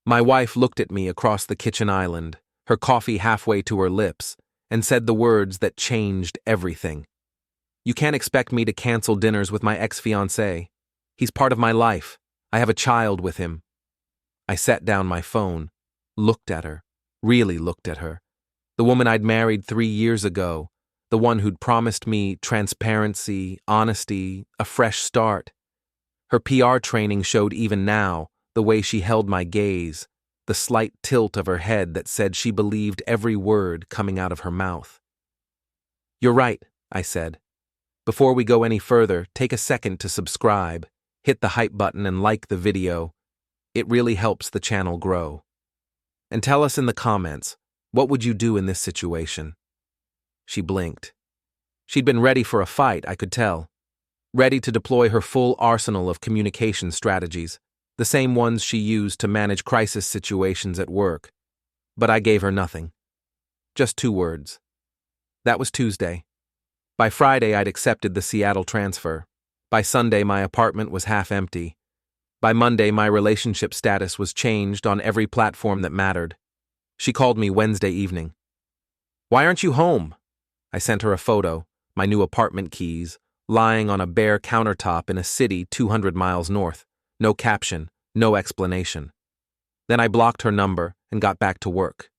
My wife looked at me across the kitchen island, her coffee halfway to her lips, and said the words that changed everything. "You can't expect me to cancel dinners with my ex-fiancé. He's part of my life. I have a child with him." I set down my phone, looked at her, really looked at her. The woman I'd married 3 years ago, the one who'd promised me transparency, honesty, a fresh start. Her PR training showed even now the way she held my gaze, the slight tilt of her head that said she believed every word coming out of her mouth. "You're right," I said. "Before we go any further, take a second to subscribe, hit the hype button and like the video. It really helps the channel grow. And tell us in the comments, what would you do in this situation?" She blinked. She'd been ready for a fight, I could tell. Ready to deploy her full arsenal of communication strategies, the same ones she used to manage crisis situations at work. But I gave her nothing. Just 2 words. That was Tuesday. By Friday, I'd accepted the Seattle transfer. By Sunday, my apartment was half empty. By Monday, my relationship status was changed on every platform that mattered. She called me Wednesday evening. "Why aren't you home?" I sent her a photo, my new apartment keys, lying on a bare countertop in a city 200 miles north. No caption, no explanation. Then I blocked her number and got back to work.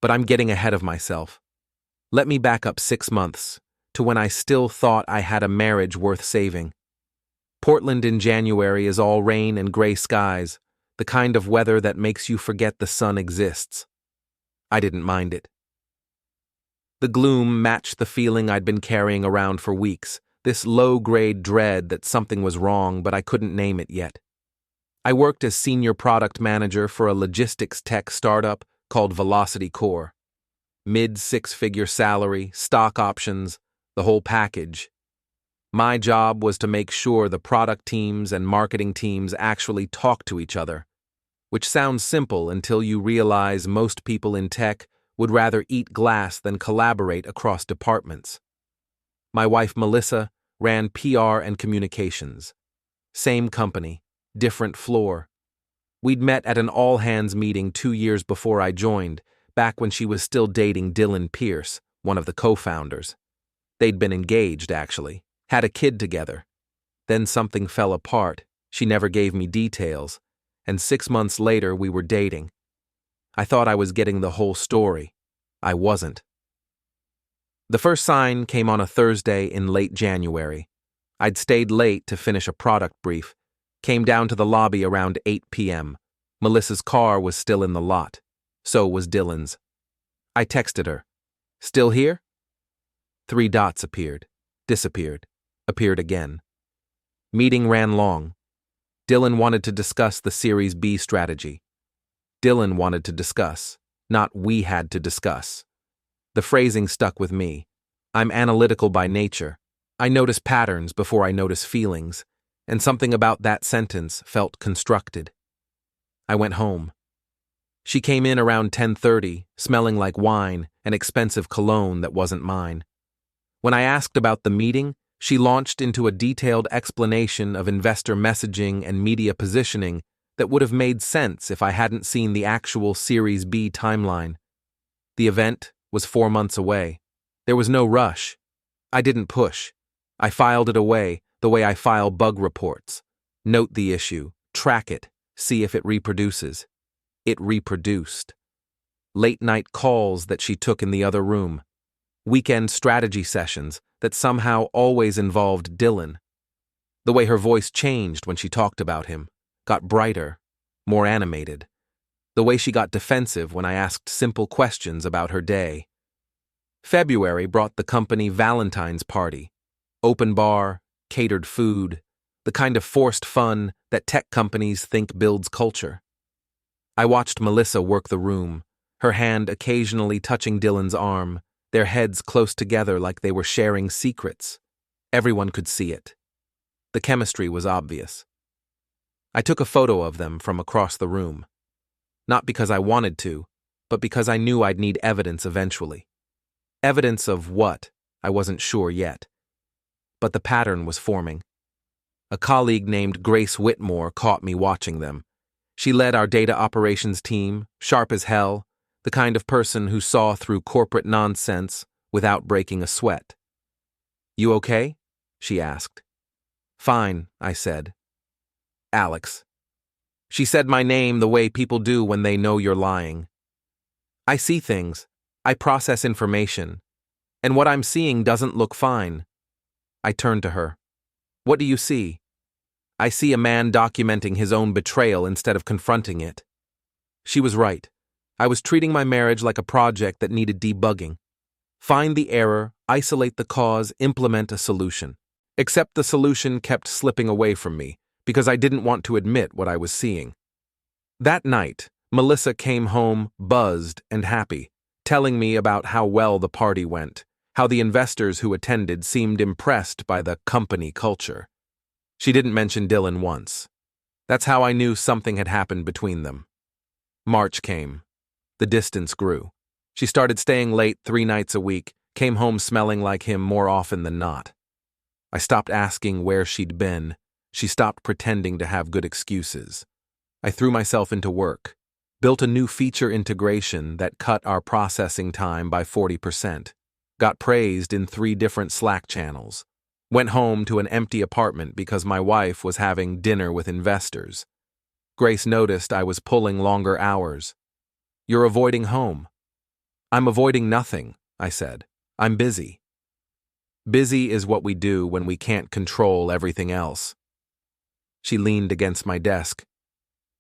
But I'm getting ahead of myself. Let me back up 6 months, to when I still thought I had a marriage worth saving. Portland in January is all rain and gray skies, the kind of weather that makes you forget the sun exists. I didn't mind it. The gloom matched the feeling I'd been carrying around for weeks, this low-grade dread that something was wrong, but I couldn't name it yet. I worked as senior product manager for a logistics tech startup called Velocity Core. Mid-6-figure salary, stock options, the whole package. My job was to make sure the product teams and marketing teams actually talk to each other, which sounds simple until you realize most people in tech would rather eat glass than collaborate across departments. My wife, Melissa, ran PR and communications. Same company, different floor. We'd met at an all-hands meeting 2 years before I joined, back when she was still dating Dylan Pierce, one of the co-founders. They'd been engaged, actually, had a kid together. Then something fell apart, she never gave me details, and 6 months later we were dating. I thought I was getting the whole story. I wasn't. The first sign came on a Thursday in late January. I'd stayed late to finish a product brief, came down to the lobby around 8 p.m. Melissa's car was still in the lot. So was Dylan's. I texted her. "Still here?" 3 dots appeared, disappeared, appeared again. Meeting ran long. Dylan wanted to discuss the Series B strategy. Dylan wanted to discuss, not we had to discuss. The phrasing stuck with me. I'm analytical by nature. I notice patterns before I notice feelings, and something about that sentence felt constructed. I went home. She came in around 10:30, smelling like wine and expensive cologne that wasn't mine. When I asked about the meeting, she launched into a detailed explanation of investor messaging and media positioning that would have made sense if I hadn't seen the actual Series B timeline. The event was 4 months away. There was no rush. I didn't push. I filed it away the way I file bug reports. Note the issue, track it, see if it reproduces. It reproduced. Late-night calls that she took in the other room. Weekend strategy sessions that somehow always involved Dylan. The way her voice changed when she talked about him, got brighter, more animated. The way she got defensive when I asked simple questions about her day. February brought the company Valentine's party. Open bar, catered food, the kind of forced fun that tech companies think builds culture. I watched Melissa work the room, her hand occasionally touching Dylan's arm, their heads close together like they were sharing secrets. Everyone could see it. The chemistry was obvious. I took a photo of them from across the room. Not because I wanted to, but because I knew I'd need evidence eventually. Evidence of what, I wasn't sure yet. But the pattern was forming. A colleague named Grace Whitmore caught me watching them. She led our data operations team, sharp as hell, the kind of person who saw through corporate nonsense without breaking a sweat. "You okay?" she asked. "Fine," I said. "Alex." She said my name the way people do when they know you're lying. "I see things. I process information. And what I'm seeing doesn't look fine." I turned to her. "What do you see?" "I see a man documenting his own betrayal instead of confronting it." She was right. I was treating my marriage like a project that needed debugging. Find the error, isolate the cause, implement a solution. Except the solution kept slipping away from me, because I didn't want to admit what I was seeing. That night, Melissa came home buzzed and happy, telling me about how well the party went, how the investors who attended seemed impressed by the company culture. She didn't mention Dylan once. That's how I knew something had happened between them. March came. The distance grew. She started staying late 3 nights a week, came home smelling like him more often than not. I stopped asking where she'd been. She stopped pretending to have good excuses. I threw myself into work, built a new feature integration that cut our processing time by 40%, got praised in 3 different Slack channels, went home to an empty apartment because my wife was having dinner with investors. Grace noticed I was pulling longer hours. "You're avoiding home." "I'm avoiding nothing," I said. "I'm busy." Busy is what we do when we can't control everything else. She leaned against my desk.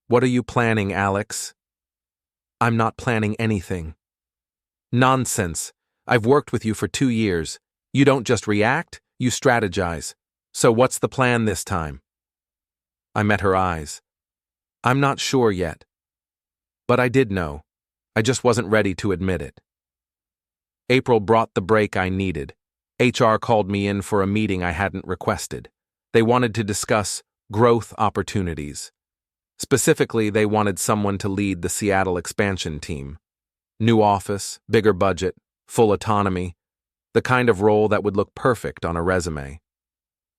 "What are you planning, Alex?" "I'm not planning anything." "Nonsense. I've worked with you for 2 years. You don't just react, you strategize. So what's the plan this time?" I met her eyes. "I'm not sure yet." But I did know. I just wasn't ready to admit it. April brought the break I needed. HR called me in for a meeting I hadn't requested. They wanted to discuss growth opportunities. Specifically, they wanted someone to lead the Seattle expansion team. New office, bigger budget, full autonomy, the kind of role that would look perfect on a resume.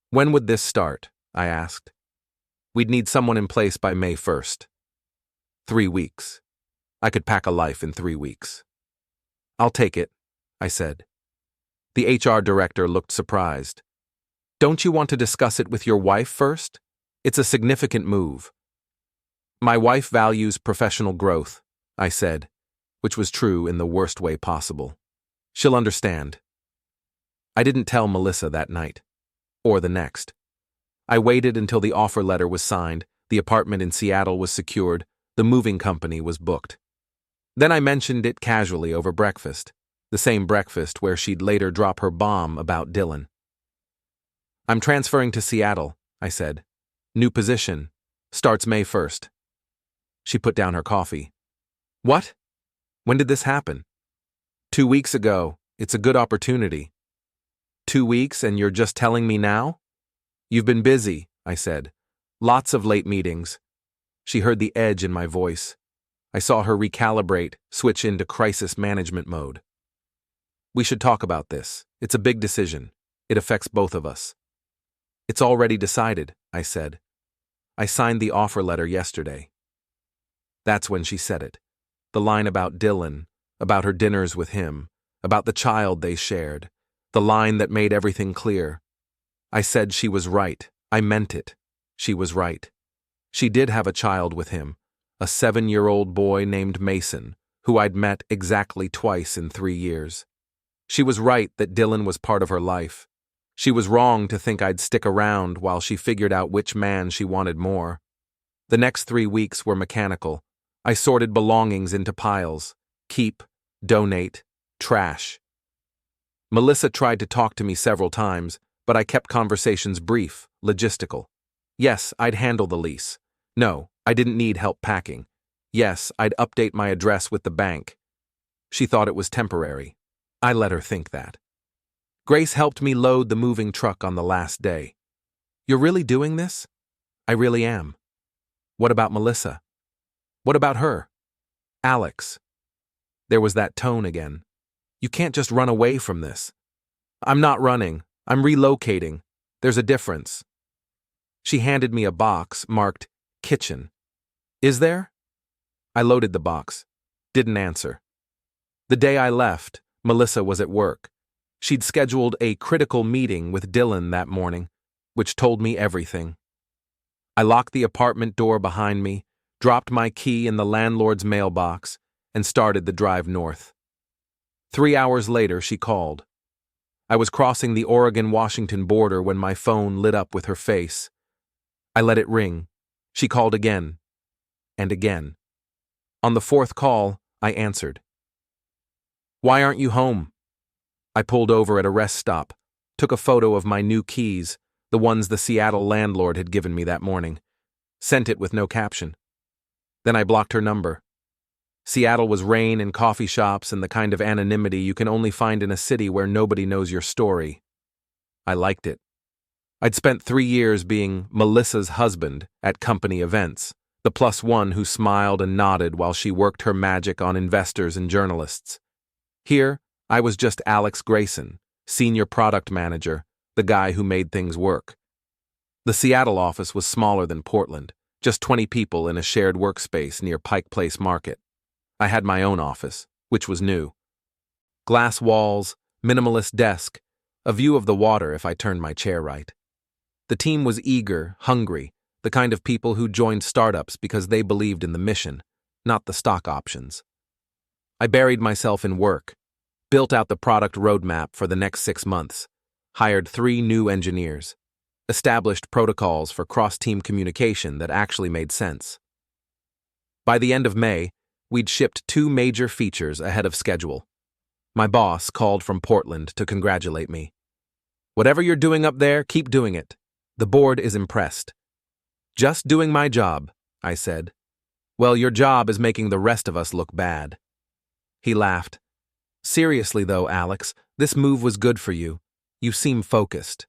"When would this start?" I asked. "We'd need someone in place by May 1st. 3 weeks. I could pack a life in 3 weeks." "I'll take it," I said. The HR director looked surprised. "Don't you want to discuss it with your wife first? It's a significant move." "My wife values professional growth," I said, which was true in the worst way possible. "She'll understand." I didn't tell Melissa that night, or the next. I waited until the offer letter was signed, the apartment in Seattle was secured, the moving company was booked. Then I mentioned it casually over breakfast, the same breakfast where she'd later drop her bomb about Dylan. "I'm transferring to Seattle," I said. "New position. Starts May 1st. She put down her coffee. "What? When did this happen?" 2 weeks ago. It's a good opportunity." 2 weeks and you're just telling me now?" "You've been busy," I said. "Lots of late meetings." She heard the edge in my voice. I saw her recalibrate, switch into crisis management mode. "We should talk about this. It's a big decision. It affects both of us." "It's already decided," I said. "I signed the offer letter yesterday." That's when she said it. The line about Dylan, about her dinners with him, about the child they shared. The line that made everything clear. I said she was right. I meant it. She was right. She did have a child with him, a 7-year-old boy named Mason, who I'd met exactly twice in 3 years. She was right that Dylan was part of her life. She was wrong to think I'd stick around while she figured out which man she wanted more. The next 3 weeks were mechanical. I sorted belongings into piles. Keep, donate, trash. Melissa tried to talk to me several times, but I kept conversations brief, logistical. Yes, I'd handle the lease. No, I didn't need help packing. Yes, I'd update my address with the bank. She thought it was temporary. I let her think that. Grace helped me load the moving truck on the last day. "You're really doing this?" "I really am." "What about Melissa?" "What about her?" "Alex." There was that tone again. "You can't just run away from this." "I'm not running. I'm relocating. There's a difference." She handed me a box marked kitchen. Is there? I loaded the box. Didn't answer. The day I left, Melissa was at work. She'd scheduled a critical meeting with Dylan that morning, which told me everything. I locked the apartment door behind me, dropped my key in the landlord's mailbox, and started the drive north. 3 hours later, she called. I was crossing the Oregon-Washington border when my phone lit up with her face. I let it ring. She called again, and again. On the fourth call, I answered. "Why aren't you home?" I pulled over at a rest stop, took a photo of my new keys, the ones the Seattle landlord had given me that morning, sent it with no caption. Then I blocked her number. Seattle was rain and coffee shops and the kind of anonymity you can only find in a city where nobody knows your story. I liked it. I'd spent 3 years being Melissa's husband at company events, the +1 who smiled and nodded while she worked her magic on investors and journalists. Here, I was just Alex Grayson, senior product manager, the guy who made things work. The Seattle office was smaller than Portland, just 20 people in a shared workspace near Pike Place Market. I had my own office, which was new. Glass walls, minimalist desk, a view of the water if I turned my chair right. The team was eager, hungry, the kind of people who joined startups because they believed in the mission, not the stock options. I buried myself in work, built out the product roadmap for the next 6 months, hired 3 new engineers, established protocols for cross-team communication that actually made sense. By the end of May, we'd shipped 2 major features ahead of schedule. My boss called from Portland to congratulate me. "Whatever you're doing up there, keep doing it. The board is impressed." "Just doing my job," I said. "Well, your job is making the rest of us look bad." He laughed. "Seriously though, Alex, this move was good for you. You seem focused."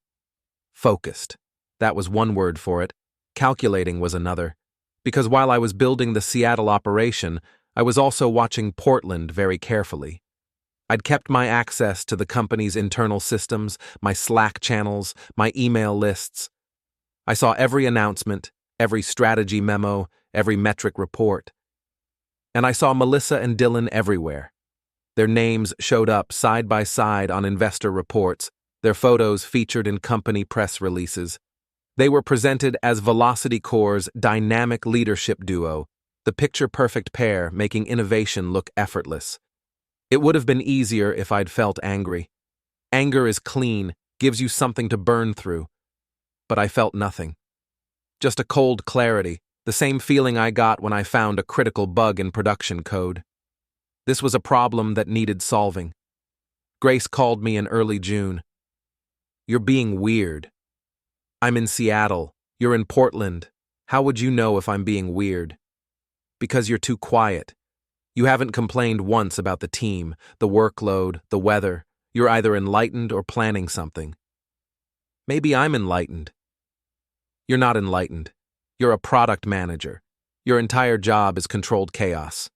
Focused. That was one word for it. Calculating was another. Because while I was building the Seattle operation, I was also watching Portland very carefully. I'd kept my access to the company's internal systems, my Slack channels, my email lists. I saw every announcement, every strategy memo, every metric report. And I saw Melissa and Dylan everywhere. Their names showed up side by side on investor reports, their photos featured in company press releases. They were presented as Velocity Core's dynamic leadership duo, the picture-perfect pair making innovation look effortless. It would have been easier if I'd felt angry. Anger is clean, gives you something to burn through. But I felt nothing. Just a cold clarity, the same feeling I got when I found a critical bug in production code. This was a problem that needed solving. Grace called me in early June. "You're being weird." "I'm in Seattle. You're in Portland. How would you know if I'm being weird?" "Because you're too quiet. You haven't complained once about the team, the workload, the weather. You're either enlightened or planning something." "Maybe I'm enlightened." "You're not enlightened. You're a product manager. Your entire job is controlled chaos."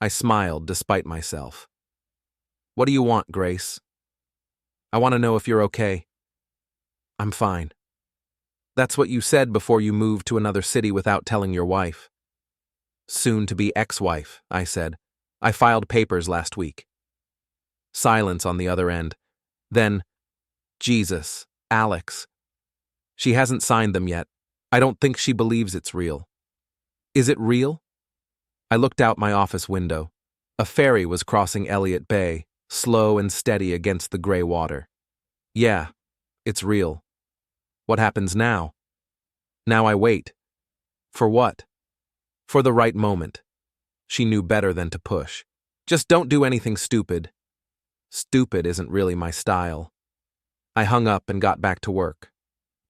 I smiled despite myself. "What do you want, Grace?" "I want to know if you're okay." "I'm fine." "That's what you said before you moved to another city without telling your wife." "Soon-to-be ex-wife," I said. "I filed papers last week." Silence on the other end. Then, "Jesus, Alex. She hasn't signed them yet. I don't think she believes it's real." "Is it real?" I looked out my office window. A ferry was crossing Elliott Bay, slow and steady against the gray water. "Yeah, it's real." "What happens now?" "Now I wait." "For what?" "For the right moment." She knew better than to push. "Just don't do anything stupid." Stupid isn't really my style. I hung up and got back to work.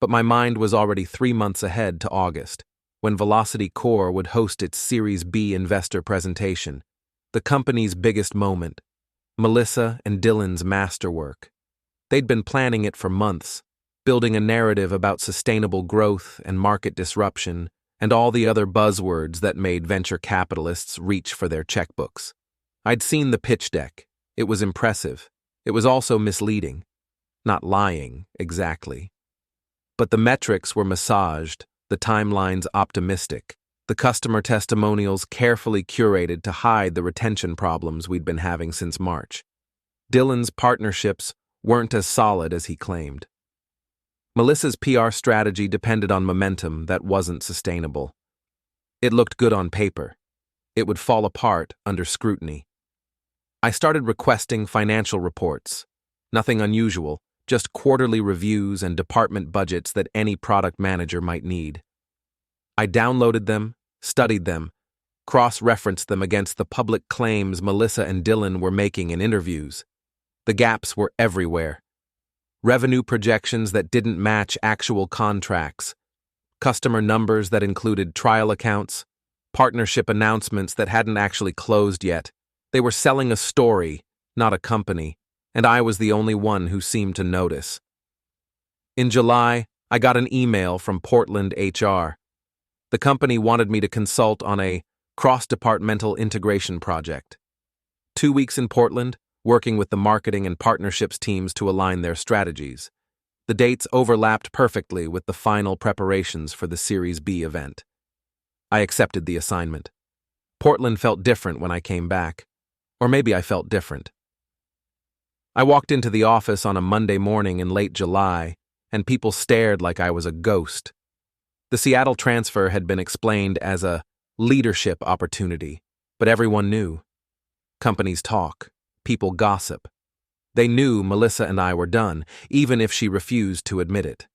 But my mind was already 3 months ahead to August, when Velocity Core would host its Series B investor presentation, the company's biggest moment, Melissa and Dylan's masterwork. They'd been planning it for months, building a narrative about sustainable growth and market disruption, and all the other buzzwords that made venture capitalists reach for their checkbooks. I'd seen the pitch deck. It was impressive. It was also misleading. Not lying, exactly. But the metrics were massaged, the timelines optimistic. the customer testimonials carefully curated to hide the retention problems we'd been having since March. Dylan's partnerships weren't as solid as he claimed. Melissa's PR strategy depended on momentum that wasn't sustainable. It looked good on paper. It would fall apart under scrutiny. I started requesting financial reports. Nothing unusual, just quarterly reviews and department budgets that any product manager might need. I downloaded them, studied them, cross-referenced them against the public claims Melissa and Dylan were making in interviews. The gaps were everywhere. Revenue projections that didn't match actual contracts, customer numbers that included trial accounts, partnership announcements that hadn't actually closed yet. They were selling a story, not a company, and I was the only one who seemed to notice. In July, I got an email from Portland HR. The company wanted me to consult on a cross-departmental integration project. 2 weeks in Portland, working with the marketing and partnerships teams to align their strategies. The dates overlapped perfectly with the final preparations for the Series B event. I accepted the assignment. Portland felt different when I came back. Or maybe I felt different. I walked into the office on a Monday morning in late July, and people stared like I was a ghost. The Seattle transfer had been explained as a leadership opportunity, but everyone knew. Companies talk. People gossip. They knew Melissa and I were done, even if she refused to admit it.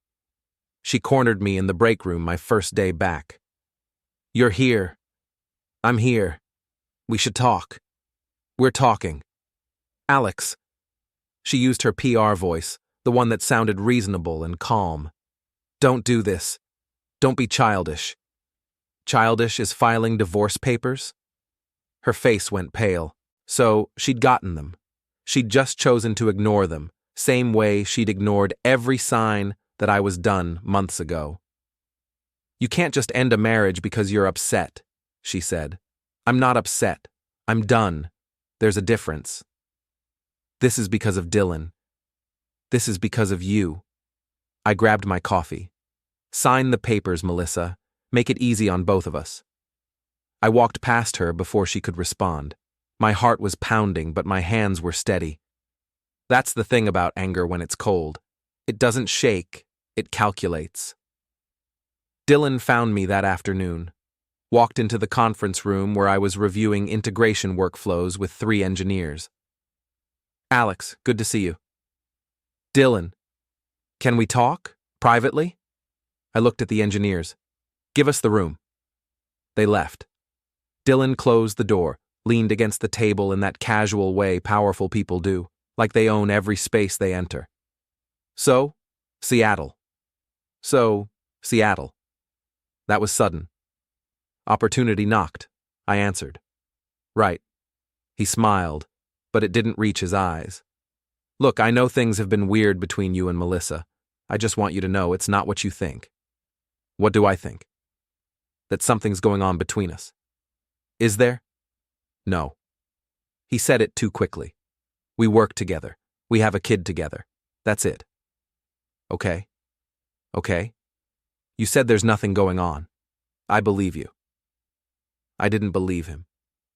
She cornered me in the break room my first day back. "You're here. I'm here. We should talk. We're talking. Alex." She used her PR voice, the one that sounded reasonable and calm. "Don't do this. Don't be childish." Childish is filing divorce papers? Her face went pale. So she'd gotten them. She'd just chosen to ignore them, same way she'd ignored every sign that I was done months ago. "You can't just end a marriage because you're upset," she said. "I'm not upset. I'm done. There's a difference. This is because of Dylan. This is because of you." I grabbed my coffee. "Sign the papers, Melissa. Make it easy on both of us." I walked past her before she could respond. My heart was pounding, but my hands were steady. That's the thing about anger when it's cold. It doesn't shake, it calculates. Dylan found me that afternoon. Walked into the conference room where I was reviewing integration workflows with 3 engineers. "Alex, good to see you." "Dylan, can we talk? Privately?" I looked at the engineers. "Give us the room." They left. Dylan closed the door, leaned against the table in that casual way powerful people do, like they own every space they enter. So, Seattle. That was sudden. Opportunity knocked. I answered. "Right." He smiled, but it didn't reach his eyes. "Look, I know things have been weird between you and Melissa. I just want you to know it's not what you think." "What do I think?" "That something's going on between us." "Is there?" "No." He said it too quickly. "We work together. We have a kid together. That's it." Okay. You said there's nothing going on. I believe you." I didn't believe him.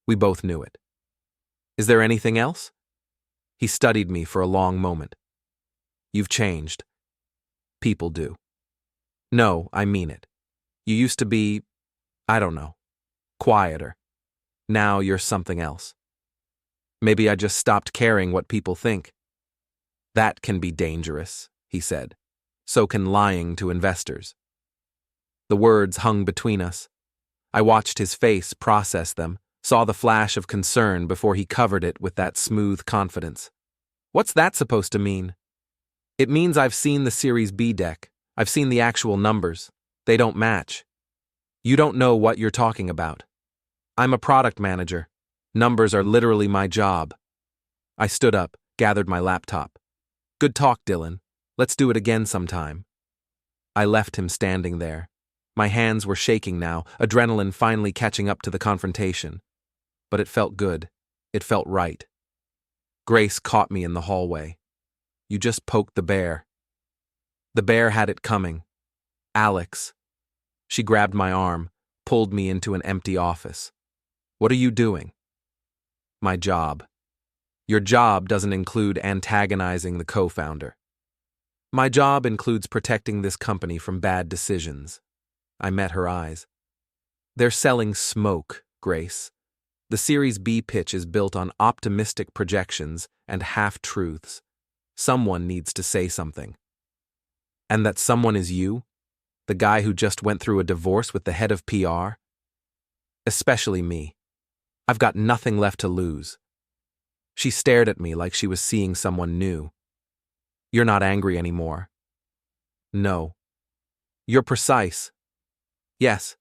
We both knew it. "Is there anything else?" He studied me for a long moment. "You've changed. People do." "No, I mean it. You used to be, I don't know, quieter. Now you're something else. Maybe I just stopped caring what people think." "That can be dangerous," he said. "So can lying to investors." The words hung between us. I watched his face process them, saw the flash of concern before he covered it with that smooth confidence. "What's that supposed to mean?" "It means I've seen the Series B deck. I've seen the actual numbers. They don't match. You don't know what you're talking about. I'm a product manager. Numbers are literally my job." I stood up, gathered my laptop. "Good talk, Dylan. Let's do it again sometime." I left him standing there. My hands were shaking now, adrenaline finally catching up to the confrontation. But it felt good. It felt right. Grace caught me in the hallway. "You just poked the bear." The bear had it coming. "Alex." She grabbed my arm, pulled me into an empty office. What are you doing? My job. Your job doesn't include antagonizing the co-founder. My job includes protecting this company from bad decisions. I met her eyes. They're selling smoke, Grace. The Series B pitch is built on optimistic projections and half-truths. Someone needs to say something. And that someone is you? The guy who just went through a divorce with the head of PR? Especially me. I've got nothing left to lose. She stared at me like she was seeing someone new. You're not angry anymore. No. You're precise. Yes.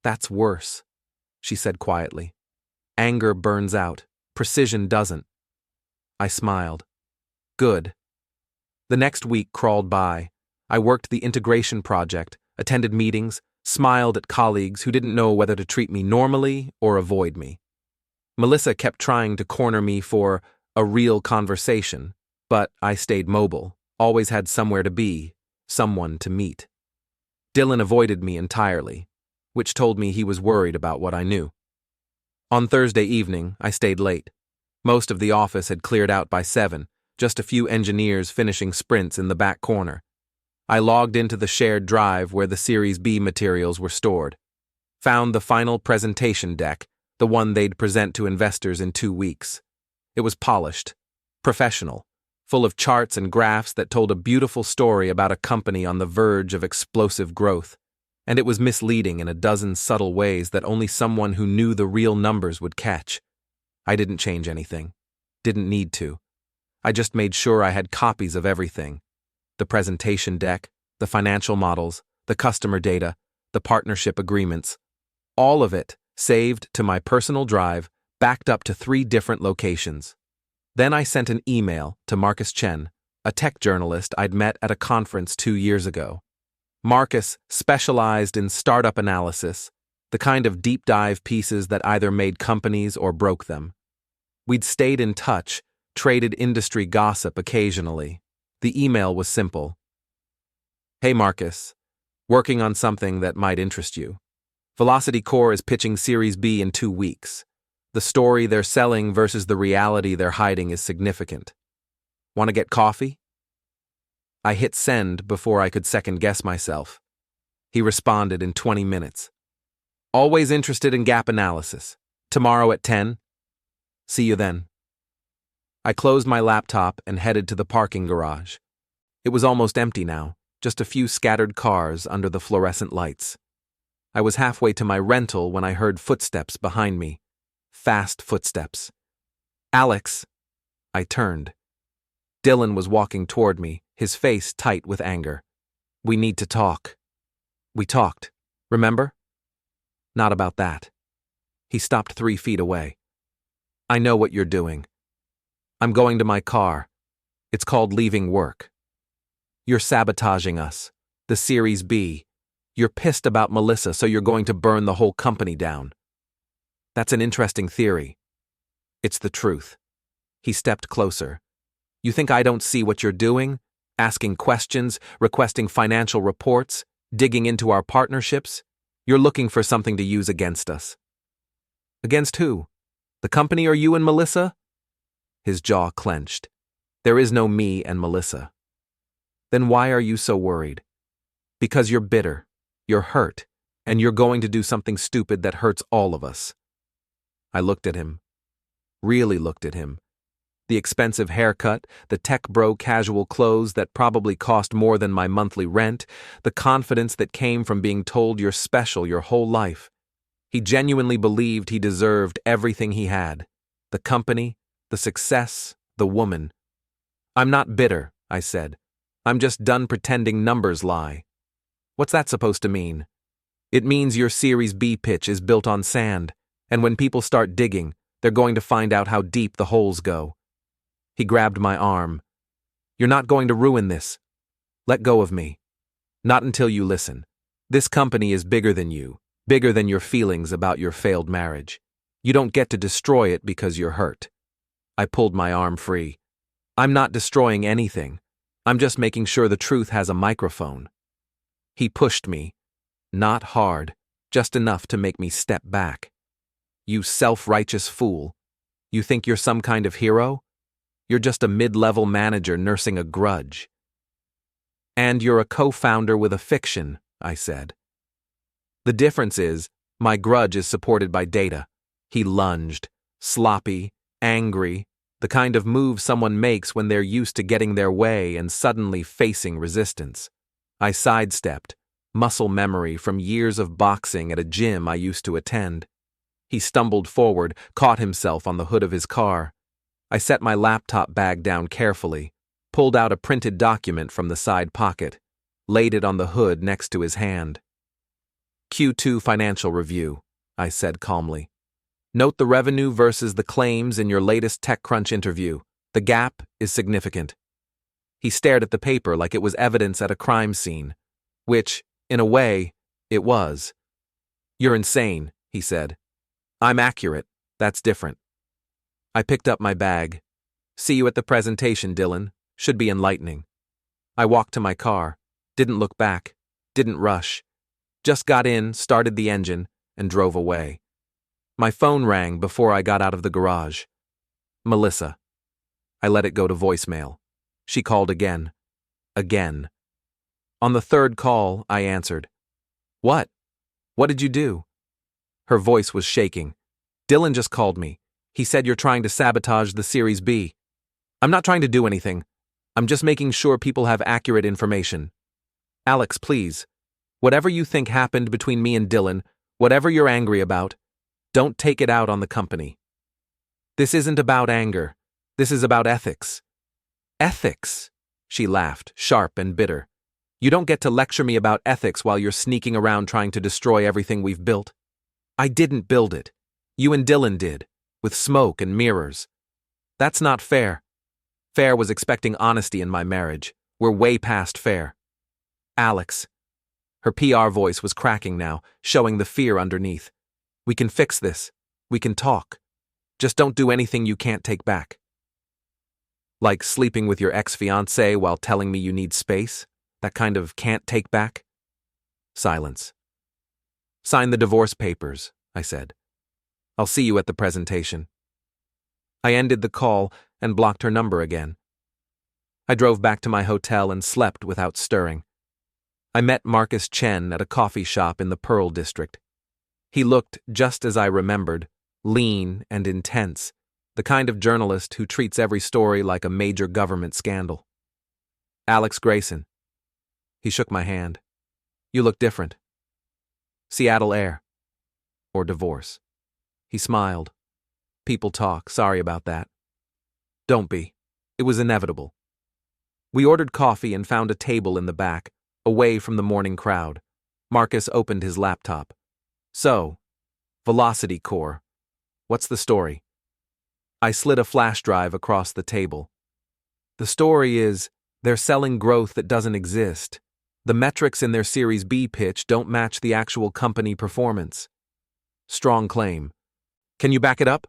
That's worse, she said quietly. Anger burns out. Precision doesn't. I smiled. Good. The next week crawled by. I worked the integration project, attended meetings, smiled at colleagues who didn't know whether to treat me normally or avoid me. Melissa kept trying to corner me for a real conversation, but I stayed mobile, always had somewhere to be, someone to meet. Dylan avoided me entirely, which told me he was worried about what I knew. On Thursday evening, I stayed late. Most of the office had cleared out by 7, just a few engineers finishing sprints in the back corner. I logged into the shared drive where the Series B materials were stored. Found the final presentation deck, the one they'd present to investors in 2 weeks. It was polished, professional, full of charts and graphs that told a beautiful story about a company on the verge of explosive growth, and it was misleading in a dozen subtle ways that only someone who knew the real numbers would catch. I didn't change anything. Didn't need to. I just made sure I had copies of everything. The presentation deck, the financial models, the customer data, the partnership agreements. All of it saved to my personal drive, backed up to 3 different locations. Then I sent an email to Marcus Chen, a tech journalist I'd met at a conference 2 years ago. Marcus specialized in startup analysis, the kind of deep dive pieces that either made companies or broke them. We'd stayed in touch, traded industry gossip occasionally. The email was simple. Hey Marcus, working on something that might interest you. Velocity Core is pitching Series B in 2 weeks. The story they're selling versus the reality they're hiding is significant. Want to get coffee? I hit send before I could second-guess myself. He responded in 20 minutes. Always interested in gap analysis. Tomorrow at 10? See you then. I closed my laptop and headed to the parking garage. It was almost empty now, just a few scattered cars under the fluorescent lights. I was halfway to my rental when I heard footsteps behind me. Fast footsteps. Alex! I turned. Dylan was walking toward me, his face tight with anger. We need to talk. We talked, remember? Not about that. He stopped 3 feet away. I know what you're doing. I'm going to my car. It's called leaving work. You're sabotaging us. The Series B. You're pissed about Melissa, so you're going to burn the whole company down. That's an interesting theory. It's the truth. He stepped closer. You think I don't see what you're doing? Asking questions, requesting financial reports, digging into our partnerships? You're looking for something to use against us. Against who? The company or you and Melissa? His jaw clenched. There is no me and Melissa. Then why are you so worried? Because you're bitter, you're hurt, and you're going to do something stupid that hurts all of us. I looked at him. Really looked at him. The expensive haircut, the tech bro casual clothes that probably cost more than my monthly rent, the confidence that came from being told you're special your whole life. He genuinely believed he deserved everything he had. The company, the success, the woman. I'm not bitter, I said. I'm just done pretending numbers lie. What's that supposed to mean? It means your Series B pitch is built on sand, and when people start digging, they're going to find out how deep the holes go. He grabbed my arm. You're not going to ruin this. Let go of me. Not until you listen. This company is bigger than you, bigger than your feelings about your failed marriage. You don't get to destroy it because you're hurt. I pulled my arm free. I'm not destroying anything. I'm just making sure the truth has a microphone. He pushed me. Not hard, just enough to make me step back. You self-righteous fool. You think you're some kind of hero? You're just a mid-level manager nursing a grudge. And you're a co-founder with a fiction, I said. The difference is, my grudge is supported by data. He lunged, sloppy, angry, the kind of move someone makes when they're used to getting their way and suddenly facing resistance. I sidestepped, muscle memory from years of boxing at a gym I used to attend. He stumbled forward, caught himself on the hood of his car. I set my laptop bag down carefully, pulled out a printed document from the side pocket, laid it on the hood next to his hand. Q2 financial review, I said calmly. Note the revenue versus the claims in your latest TechCrunch interview. The gap is significant. He stared at the paper like it was evidence at a crime scene, which, in a way, it was. You're insane, he said. I'm accurate. That's different. I picked up my bag. See you at the presentation, Dylan. Should be enlightening. I walked to my car, didn't look back, didn't rush. Just got in, started the engine, and drove away. My phone rang before I got out of the garage. Melissa. I let it go to voicemail. She called again. Again. On the third call, I answered. What? What did you do? Her voice was shaking. Dylan just called me. He said you're trying to sabotage the Series B. I'm not trying to do anything. I'm just making sure people have accurate information. Alex, please. Whatever you think happened between me and Dylan, whatever you're angry about, don't take it out on the company. This isn't about anger. This is about ethics. Ethics? She laughed, sharp and bitter. You don't get to lecture me about ethics while you're sneaking around trying to destroy everything we've built. I didn't build it. You and Dylan did, with smoke and mirrors. That's not fair. Fair was expecting honesty in my marriage. We're way past fair. Alex. Her PR voice was cracking now, showing the fear underneath. We can fix this. We can talk. Just don't do anything you can't take back. Like sleeping with your ex-fiancé while telling me you need space? That kind of can't take back? Silence. Sign the divorce papers, I said. I'll see you at the presentation. I ended the call and blocked her number again. I drove back to my hotel and slept without stirring. I met Marcus Chen at a coffee shop in the Pearl District. He looked just as I remembered, lean and intense, the kind of journalist who treats every story like a major government scandal. Alex Grayson. He shook my hand. You look different. Seattle air. Or divorce. He smiled. People talk, sorry about that. Don't be. It was inevitable. We ordered coffee and found a table in the back, away from the morning crowd. Marcus opened his laptop. So, Velocity Core. What's the story? I slid a flash drive across the table. The story is, they're selling growth that doesn't exist. The metrics in their Series B pitch don't match the actual company performance. Strong claim. Can you back it up?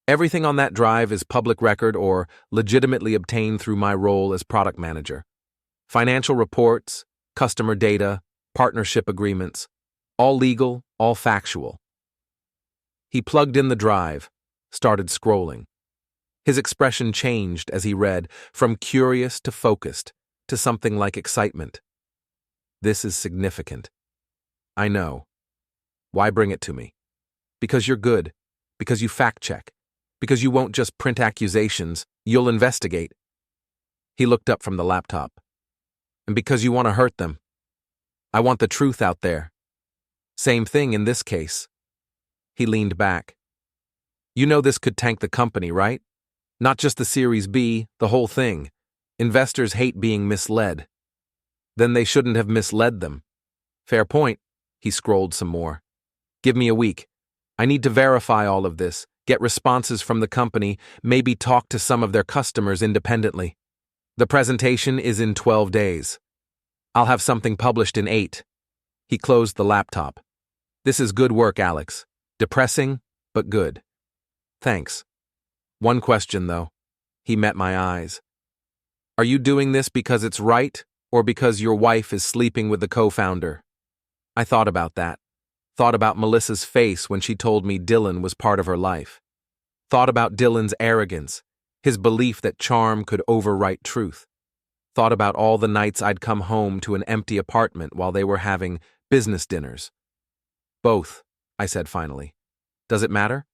Everything on that drive is public record or legitimately obtained through my role as product manager. Financial reports, customer data, partnership agreements, all legal, all factual. He plugged in the drive, started scrolling. His expression changed as he read, from curious to focused, to something like excitement. This is significant. I know. Why bring it to me? Because you're good, because you fact-check, because you won't just print accusations, you'll investigate. He looked up from the laptop. And because you want to hurt them. I want the truth out there. Same thing in this case. He leaned back. You know this could tank the company, right? Not just the Series B, the whole thing. Investors hate being misled. Then they shouldn't have misled them. Fair point. He scrolled some more. Give me a week. I need to verify all of this, get responses from the company, maybe talk to some of their customers independently. The presentation is in 12 days. I'll have something published in 8. He closed the laptop. This is good work, Alex. Depressing, but good. Thanks. One question, though. He met my eyes. Are you doing this because it's right, or because your wife is sleeping with the co-founder? I thought about that. Thought about Melissa's face when she told me Dylan was part of her life. Thought about Dylan's arrogance, his belief that charm could overwrite truth. Thought about all the nights I'd come home to an empty apartment while they were having business dinners. Both, I said finally. Does it matter?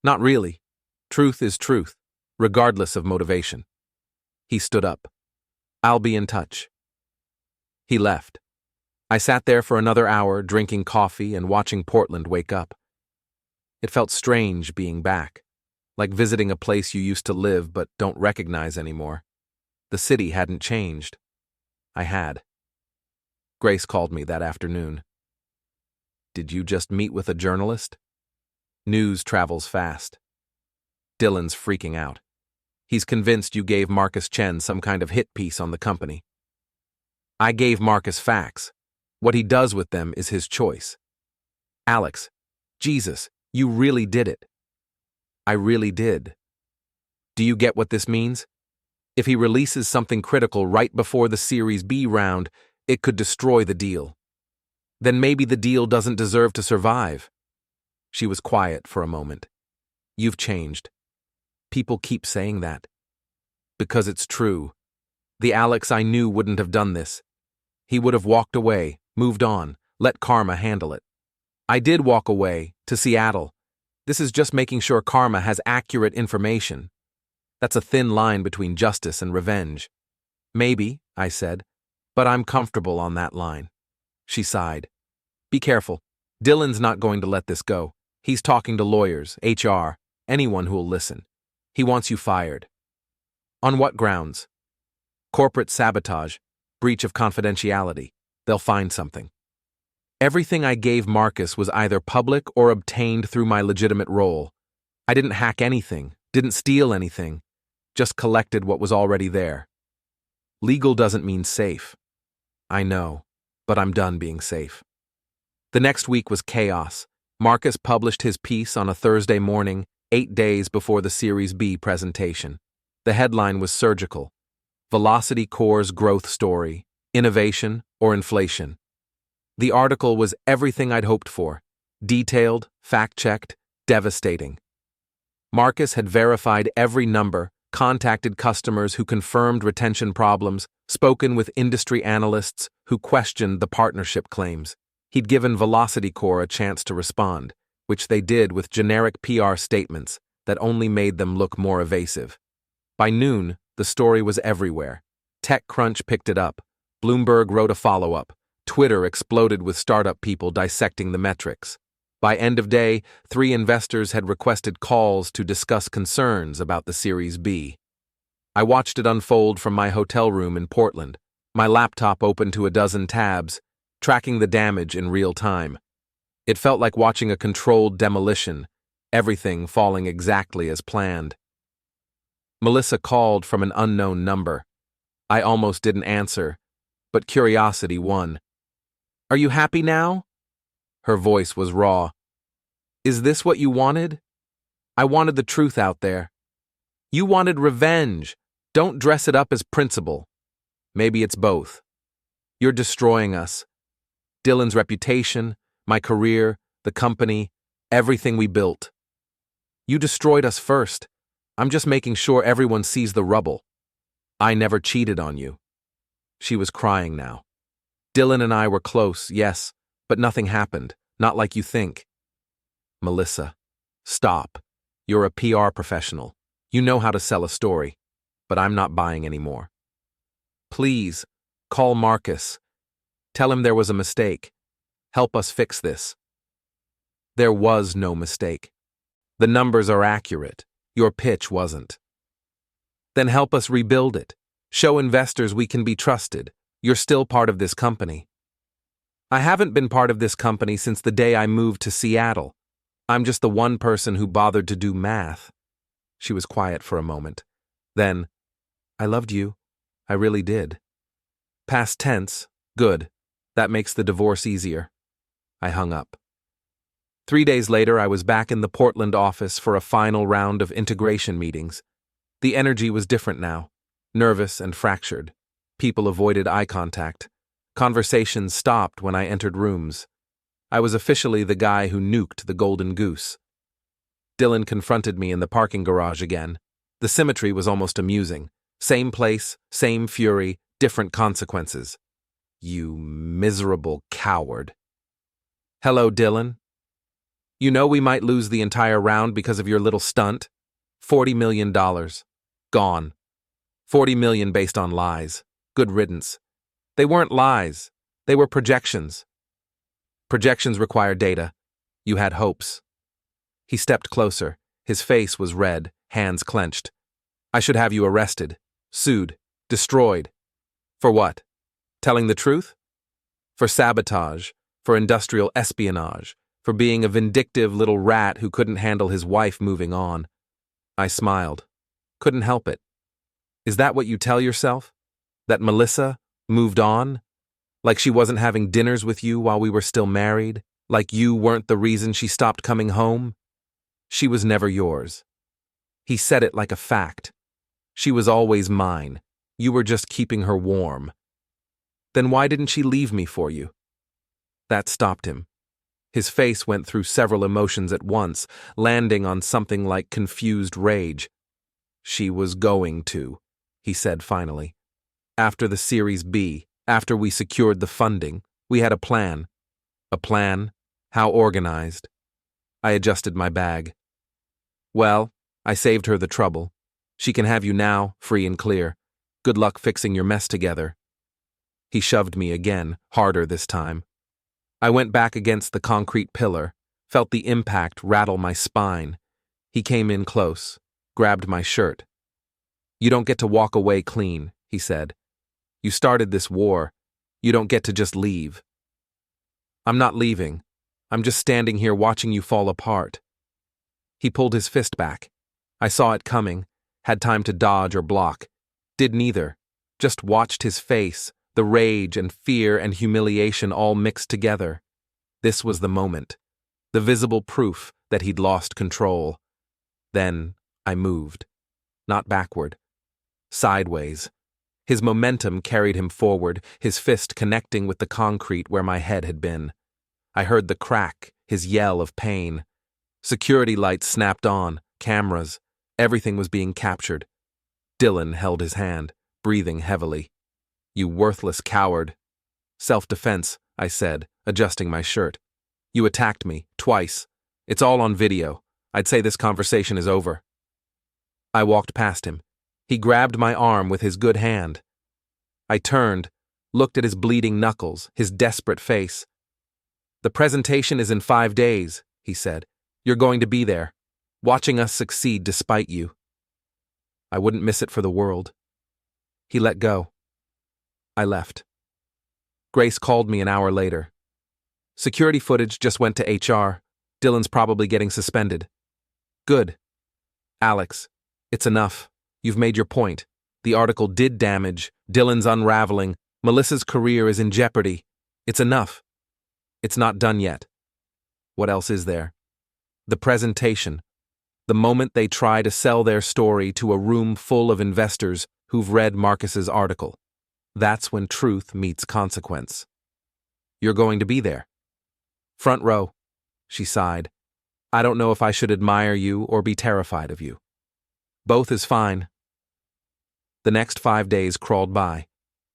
Not really. Truth is truth, regardless of motivation. He stood up. I'll be in touch. He left. I sat there for another hour, drinking coffee and watching Portland wake up. It felt strange being back, like visiting a place you used to live but don't recognize anymore. The city hadn't changed. I had. Grace called me that afternoon. Did you just meet with a journalist? News travels fast. Dylan's freaking out. He's convinced you gave Marcus Chen some kind of hit piece on the company. I gave Marcus facts. What he does with them is his choice. Alex, Jesus, you really did it. I really did. Do you get what this means? If he releases something critical right before the Series B round, it could destroy the deal. Then maybe the deal doesn't deserve to survive. She was quiet for a moment. You've changed. People keep saying that. Because it's true. The Alex I knew wouldn't have done this. He would have walked away, moved on, let karma handle it. I did walk away, to Seattle. This is just making sure karma has accurate information. That's a thin line between justice and revenge. Maybe, I said, but I'm comfortable on that line. She sighed. Be careful. Dylan's not going to let this go. He's talking to lawyers, HR, anyone who'll listen. He wants you fired. On what grounds? Corporate sabotage, breach of confidentiality. They'll find something. Everything I gave Marcus was either public or obtained through my legitimate role. I didn't hack anything, didn't steal anything, just collected what was already there. Legal doesn't mean safe. I know, but I'm done being safe. The next week was chaos. Marcus published his piece on a Thursday morning, 8 days before the Series B presentation. The headline was surgical. Velocity Core's growth story, innovation or inflation. The article was everything I'd hoped for. Detailed, fact-checked, devastating. Marcus had verified every number, contacted customers who confirmed retention problems, spoken with industry analysts who questioned the partnership claims. He'd given Velocity Core a chance to respond, which they did with generic PR statements that only made them look more evasive. By noon, the story was everywhere. TechCrunch picked it up. Bloomberg wrote a follow-up. Twitter exploded with startup people dissecting the metrics. By end of day, 3 investors had requested calls to discuss concerns about the Series B. I watched it unfold from my hotel room in Portland, my laptop open to a dozen tabs, tracking the damage in real time. It felt like watching a controlled demolition, everything falling exactly as planned. Melissa called from an unknown number. I almost didn't answer, but curiosity won. Are you happy now? Her voice was raw. Is this what you wanted? I wanted the truth out there. You wanted revenge. Don't dress it up as principle. Maybe it's both. You're destroying us. Dylan's reputation, my career, the company, everything we built. You destroyed us first. I'm just making sure everyone sees the rubble. I never cheated on you. She was crying now. Dylan and I were close, yes, but nothing happened, not like you think. Melissa, stop. You're a PR professional. You know how to sell a story, but I'm not buying anymore. Please, call Marcus. Tell him there was a mistake. Help us fix this. There was no mistake. The numbers are accurate. Your pitch wasn't. Then help us rebuild it. Show investors we can be trusted. You're still part of this company. I haven't been part of this company since the day I moved to Seattle. I'm just the one person who bothered to do math. She was quiet for a moment. Then, I loved you. I really did. Past tense, good. That makes the divorce easier. I hung up. 3 days later, I was back in the Portland office for a final round of integration meetings. The energy was different now, nervous and fractured. People avoided eye contact. Conversations stopped when I entered rooms. I was officially the guy who nuked the Golden Goose. Dylan confronted me in the parking garage again. The symmetry was almost amusing. Same place, same fury, different consequences. You miserable coward. Hello, Dylan. You know we might lose the entire round because of your little stunt? $40 million. Gone. $40 million based on lies. Good riddance. They weren't lies. They were projections. Projections require data. You had hopes. He stepped closer. His face was red, hands clenched. I should have you arrested, sued, destroyed. For what? Telling the truth? For sabotage, for industrial espionage, for being a vindictive little rat who couldn't handle his wife moving on. I smiled. Couldn't help it. Is that what you tell yourself? That Melissa moved on? Like she wasn't having dinners with you while we were still married? Like you weren't the reason she stopped coming home? She was never yours. He said it like a fact. She was always mine. You were just keeping her warm. Then why didn't she leave me for you? That stopped him. His face went through several emotions at once, landing on something like confused rage. She was going to, he said finally. After the Series B, after we secured the funding, we had a plan. A plan? How organized? I adjusted my bag. Well, I saved her the trouble. She can have you now, free and clear. Good luck fixing your mess together. He shoved me again, harder this time. I went back against the concrete pillar, felt the impact rattle my spine. He came in close, grabbed my shirt. You don't get to walk away clean, he said. You started this war. You don't get to just leave. I'm not leaving. I'm just standing here watching you fall apart. He pulled his fist back. I saw it coming, had time to dodge or block. Did neither. Just watched his face, the rage and fear and humiliation all mixed together. This was the moment, the visible proof that he'd lost control. Then I moved. Not backward. Sideways. His momentum carried him forward, his fist connecting with the concrete where my head had been. I heard the crack, his yell of pain. Security lights snapped on, cameras. Everything was being captured. Dylan held his hand, breathing heavily. You worthless coward. Self-defense, I said, adjusting my shirt. You attacked me, twice. It's all on video. I'd say this conversation is over. I walked past him. He grabbed my arm with his good hand. I turned, looked at his bleeding knuckles, his desperate face. The presentation is in 5 days, he said. You're going to be there, watching us succeed despite you. I wouldn't miss it for the world. He let go. I left. Grace called me an hour later. Security footage just went to HR. Dylan's probably getting suspended. Good. Alex, it's enough. You've made your point. The article did damage. Dylan's unraveling. Melissa's career is in jeopardy. It's enough. It's not done yet. What else is there? The presentation. The moment they try to sell their story to a room full of investors who've read Marcus's article. That's when truth meets consequence. You're going to be there. Front row, she sighed. I don't know if I should admire you or be terrified of you. Both is fine. The next 5 days crawled by.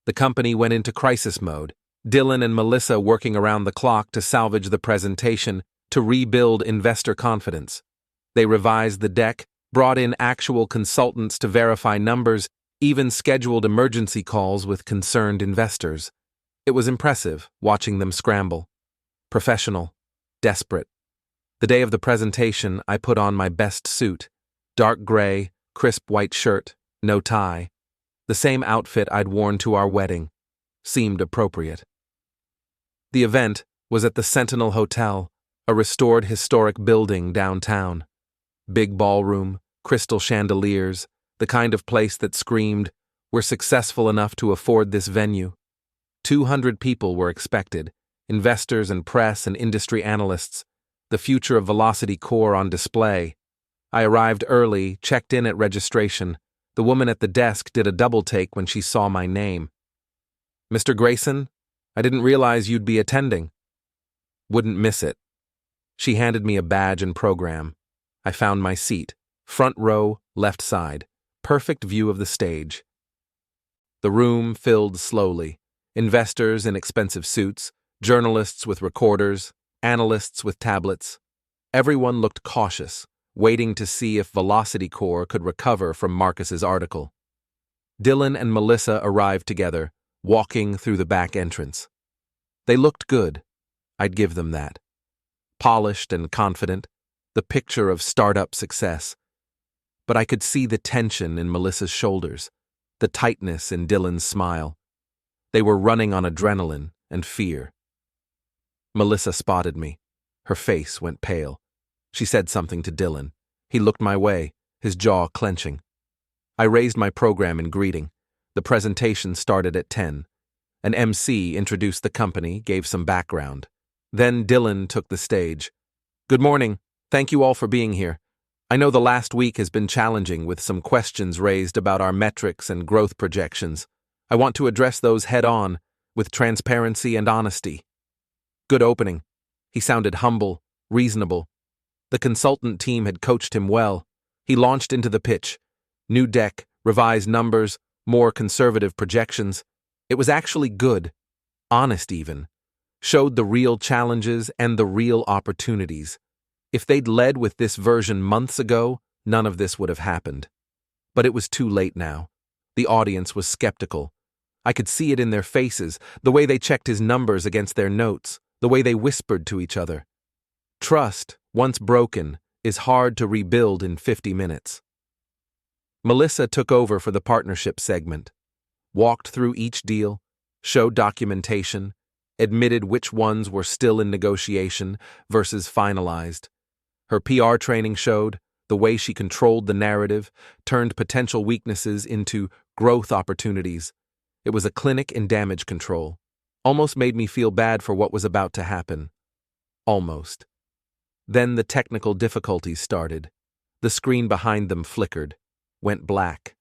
The company went into crisis mode. Dylan and Melissa working around the clock to salvage the presentation, to rebuild investor confidence. They revised the deck, brought in actual consultants to verify numbers, even scheduled emergency calls with concerned investors. It was impressive watching them scramble. Professional, desperate. The day of the presentation, I put on my best suit. Dark gray, crisp white shirt, no tie. The same outfit I'd worn to our wedding. Seemed appropriate. The event was at the Sentinel Hotel, a restored historic building downtown. Big ballroom, crystal chandeliers, the kind of place that screamed, "We're successful enough to afford this venue." 200 people were expected, investors and press and industry analysts, the future of Velocity Core on display. I arrived early, checked in at registration. The woman at the desk did a double take when she saw my name. "Mr. Grayson, I didn't realize you'd be attending." Wouldn't miss it. She handed me a badge and program. I found my seat, front row, left side, perfect view of the stage. The room filled slowly. Investors in expensive suits, journalists with recorders, analysts with tablets. Everyone looked cautious, waiting to see if Velocity Core could recover from Marcus's article. Dylan and Melissa arrived together, walking through the back entrance. They looked good. I'd give them that. Polished and confident, the picture of startup success. But I could see the tension in Melissa's shoulders, the tightness in Dylan's smile. They were running on adrenaline and fear. Melissa spotted me. Her face went pale. She said something to Dylan. He looked my way, his jaw clenching. I raised my program in greeting. The presentation started at 10. An MC introduced the company, gave some background. Then Dylan took the stage. Good morning. Thank you all for being here. I know the last week has been challenging with some questions raised about our metrics and growth projections. I want to address those head-on, with transparency and honesty. Good opening. He sounded humble, reasonable. The consultant team had coached him well. He launched into the pitch. New deck, revised numbers, more conservative projections. It was actually good, honest even. Showed the real challenges and the real opportunities. If they'd led with this version months ago, none of this would have happened. But it was too late now. The audience was skeptical. I could see it in their faces, the way they checked his numbers against their notes, the way they whispered to each other. Trust, once broken, is hard to rebuild in 50 minutes. Melissa took over for the partnership segment, walked through each deal, showed documentation, admitted which ones were still in negotiation versus finalized. Her PR training showed the way she controlled the narrative, turned potential weaknesses into growth opportunities. It was a clinic in damage control. Almost made me feel bad for what was about to happen. Almost. Then the technical difficulties started. The screen behind them flickered, went black.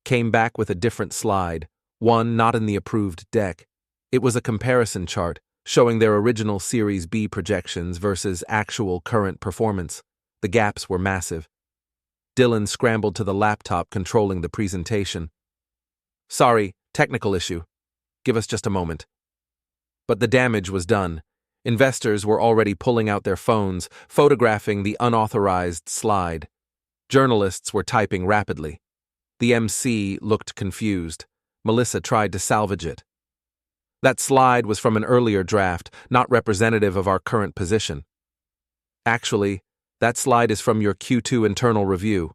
Came back with a different slide, one not in the approved deck. It was a comparison chart showing their original Series B projections versus actual current performance. The gaps were massive. Dylan scrambled to the laptop controlling the presentation. Sorry, technical issue. Give us just a moment. But the damage was done. Investors were already pulling out their phones, photographing the unauthorized slide. Journalists were typing rapidly. The MC looked confused. Melissa tried to salvage it. That slide was from an earlier draft, not representative of our current position. Actually, that slide is from your Q2 internal review.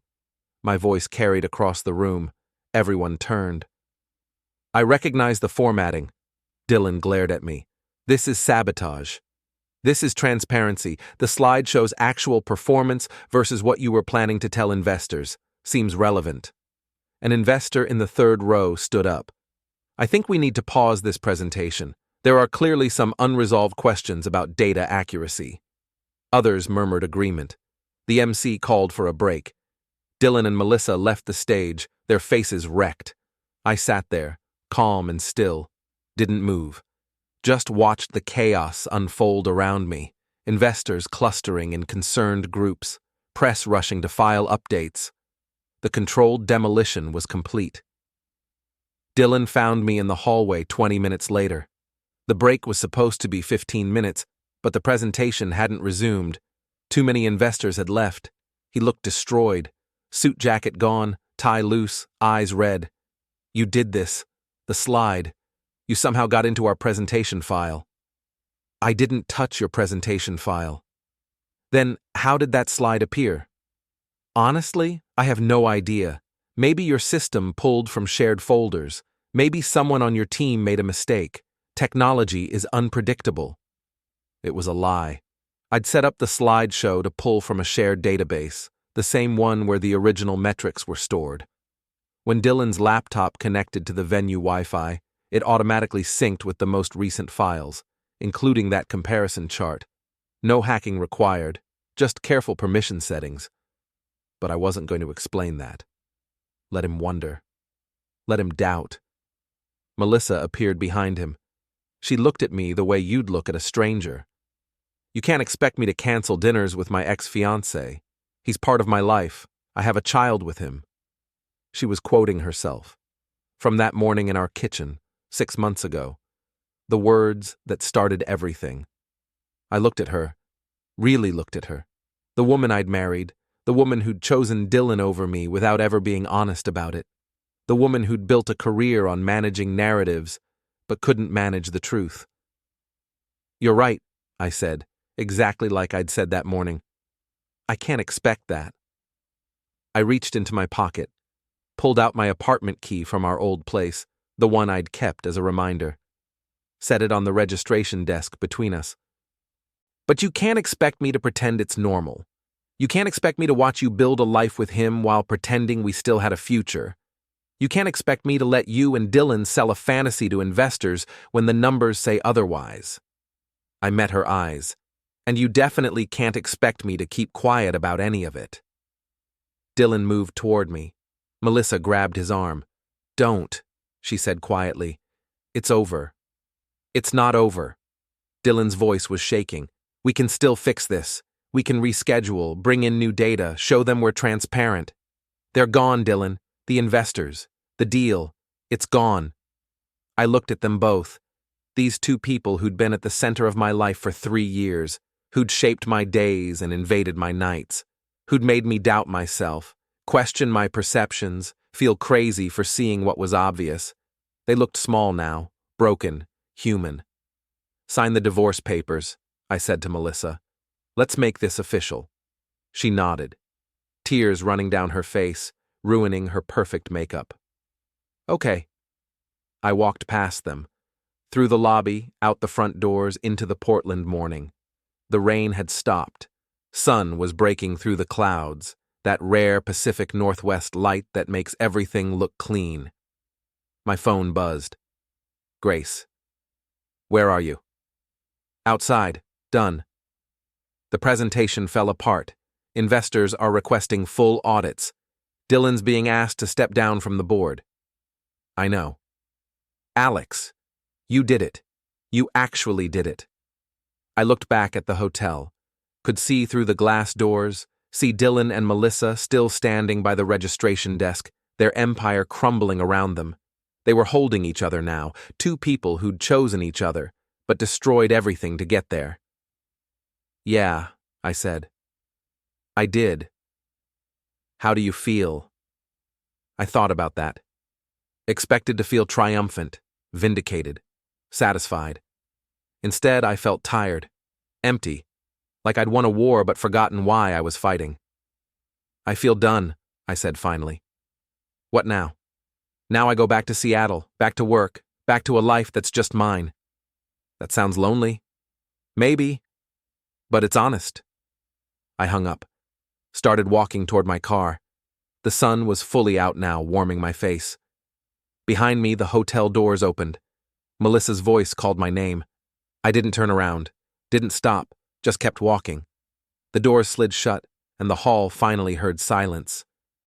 My voice carried across the room. Everyone turned. I recognize the formatting. Dylan glared at me. This is sabotage. This is transparency. The slide shows actual performance versus what you were planning to tell investors. Seems relevant. An investor in the third row stood up. I think we need to pause this presentation. There are clearly some unresolved questions about data accuracy. Others murmured agreement. The MC called for a break. Dylan and Melissa left the stage, their faces wrecked. I sat there, calm and still, didn't move. Just watched the chaos unfold around me, investors clustering in concerned groups, press rushing to file updates. The controlled demolition was complete. Dylan found me in the hallway 20 minutes later. The break was supposed to be 15 minutes, but the presentation hadn't resumed. Too many investors had left. He looked destroyed. Suit jacket gone, tie loose, eyes red. You did this. The slide. You somehow got into our presentation file. I didn't touch your presentation file. Then how did that slide appear? Honestly, I have no idea. Maybe your system pulled from shared folders. Maybe someone on your team made a mistake. Technology is unpredictable. It was a lie. I'd set up the slideshow to pull from a shared database, the same one where the original metrics were stored. When Dylan's laptop connected to the venue Wi-Fi, it automatically synced with the most recent files, including that comparison chart. No hacking required, just careful permission settings. But I wasn't going to explain that. Let him wonder. Let him doubt. Melissa appeared behind him. She looked at me the way you'd look at a stranger. You can't expect me to cancel dinners with my ex-fiancé. He's part of my life. I have a child with him. She was quoting herself. From that morning in our kitchen, 6 months ago. The words that started everything. I looked at her, really looked at her. The woman I'd married, the woman who'd chosen Dylan over me without ever being honest about it. The woman who'd built a career on managing narratives, but couldn't manage the truth. You're right, I said, exactly like I'd said that morning. I can't expect that. I reached into my pocket, pulled out my apartment key from our old place, the one I'd kept as a reminder. Set it on the registration desk between us. But you can't expect me to pretend it's normal. You can't expect me to watch you build a life with him while pretending we still had a future. You can't expect me to let you and Dylan sell a fantasy to investors when the numbers say otherwise. I met her eyes. And you definitely can't expect me to keep quiet about any of it. Dylan moved toward me. Melissa grabbed his arm. Don't, she said quietly. It's over. It's not over. Dylan's voice was shaking. We can still fix this. We can reschedule, bring in new data, show them we're transparent. They're gone, Dylan. The investors. The deal. It's gone. I looked at them both. These two people who'd been at the center of my life for 3 years, who'd shaped my days and invaded my nights, who'd made me doubt myself, question my perceptions, feel crazy for seeing what was obvious. They looked small now, broken, human. Sign the divorce papers, I said to Melissa. Let's make this official. She nodded, tears running down her face, ruining her perfect makeup. Okay. I walked past them, through the lobby, out the front doors, into the Portland morning. The rain had stopped. Sun was breaking through the clouds, that rare Pacific Northwest light that makes everything look clean. My phone buzzed. Grace. Where are you? Outside. Done. The presentation fell apart. Investors are requesting full audits. Dylan's being asked to step down from the board. I know. Alex, you did it. You actually did it. I looked back at the hotel, could see through the glass doors, see Dylan and Melissa still standing by the registration desk, their empire crumbling around them. They were holding each other now, two people who'd chosen each other, but destroyed everything to get there. Yeah, I said. I did. How do you feel? I thought about that. Expected to feel triumphant, vindicated, satisfied. Instead, I felt tired, empty, like I'd won a war but forgotten why I was fighting. I feel done, I said finally. What now? Now I go back to Seattle, back to work, back to a life that's just mine. That sounds lonely. Maybe, but it's honest. I hung up, started walking toward my car. The sun was fully out now, warming my face. Behind me, the hotel doors opened. Melissa's voice called my name. I didn't turn around, didn't stop, just kept walking. The doors slid shut, and the hall finally heard silence,